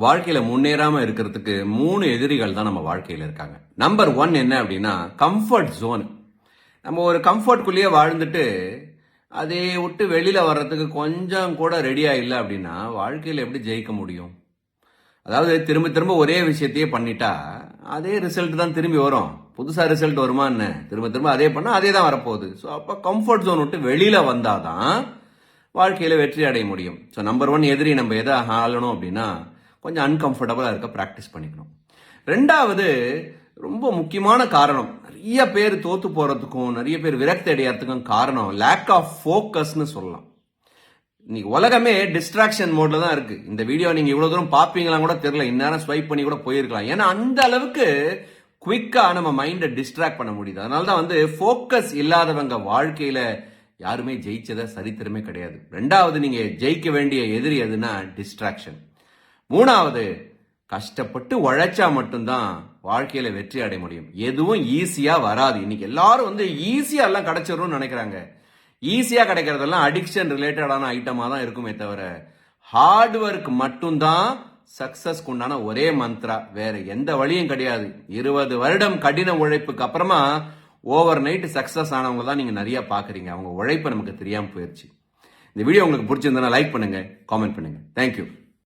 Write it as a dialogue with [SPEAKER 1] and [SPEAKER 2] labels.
[SPEAKER 1] வாழ்க்கையில முன்னேறாம இருக்கிறதுக்கு 3 எதிரிகள் தான் நம்ம வாழ்க்கையில இருக்காங்க. நம்பர் 1 என்ன அப்படின்னா கம்ஃபர்ட் ஜோன். நம்ம ஒரு கம்ஃபர்ட்குள்ளேயே வாழ்ந்துட்டு அதை விட்டு வெளியில வர்றதுக்கு கொஞ்சம் கூட ரெடியா இல்லை அப்படின்னா வாழ்க்கையில எப்படி ஜெயிக்க முடியும்? அதாவது திரும்ப திரும்ப ஒரே விஷயத்தையே பண்ணிட்டா அதே ரிசல்ட் தான் திரும்பி வரும். புதுசா ரிசல்ட் வருமா என்ன? திரும்ப திரும்ப அதே பண்ணா அதே தான் வரப்போகுது. ஸோ அப்போ கம்ஃபர்ட் ஜோன் விட்டு வெளியில வந்தாதான் வாழ்க்கையில வெற்றி அடைய முடியும். ஸோ நம்பர் 1 எதிரி நம்ம எதை ஆளணும் அப்படின்னா கொஞ்சம் அன்கம்ஃபர்டபுளாக இருக்க ப்ராக்டிஸ் பண்ணிக்கணும். ரெண்டாவது ரொம்ப முக்கியமான காரணம், நிறைய பேர் தோத்து போறதுக்கும் நிறைய பேர் விரக்தி அடையறதுக்கும் காரணம் லேக் ஆஃப் ஃபோக்கஸ்னு சொல்லலாம். இன்னைக்கு உலகமே டிஸ்ட்ராக்ஷன் மோட்ல தான் இருக்கு. இந்த வீடியோ நீங்க இவ்வளவு தூரம் பாப்பீங்களா கூட தெரியல, இந்நேரம் ஸ்வைப் பண்ணி கூட போயிருக்கலாம். ஏன்னா அந்த அளவுக்கு குவிக்கா நம்ம மைண்டை டிஸ்ட்ராக்ட் பண்ண முடியுது. அதனால தான் ஃபோக்கஸ் இல்லாதவங்க வாழ்க்கையில யாருமே ஜெயிச்சத சரித்திரமே கிடையாது. ரெண்டாவது நீங்க ஜெயிக்க வேண்டிய எதிரி எதுனா டிஸ்ட்ராக்ஷன். மூணாவது கஷ்டப்பட்டு உழைச்சா மட்டும்தான் வாழ்க்கையில வெற்றி அடைய முடியும். எதுவும் ஈஸியா வராது. இன்னைக்கு எல்லாரும் ஈஸியா எல்லாம் கிடைச்சிரும்னு நினைக்கிறாங்க. ஈஸியா கிடைக்கிறதெல்லாம் அடிக்ஷன் ரிலேட்டடான ஐட்டமா தான் இருக்குமே தவிர ஹார்ட் ஒர்க் மட்டும்தான் சக்சஸ் உண்டான ஒரே மந்த்ரா. வேற எந்த வழியும் கிடையாது. 20 வருடம் கடின உழைப்புக்கு அப்புறமா ஓவர் நைட் சக்சஸ் ஆனவங்க தான் நீங்க நிறைய பாக்குறீங்க. அவங்க உழைப்பு நமக்கு தெரியாம போயிருச்சு. இந்த வீடியோ உங்களுக்கு பிடிச்சிருந்தா லைக் பண்ணுங்க, காமெண்ட் பண்ணுங்க. தேங்க்யூ.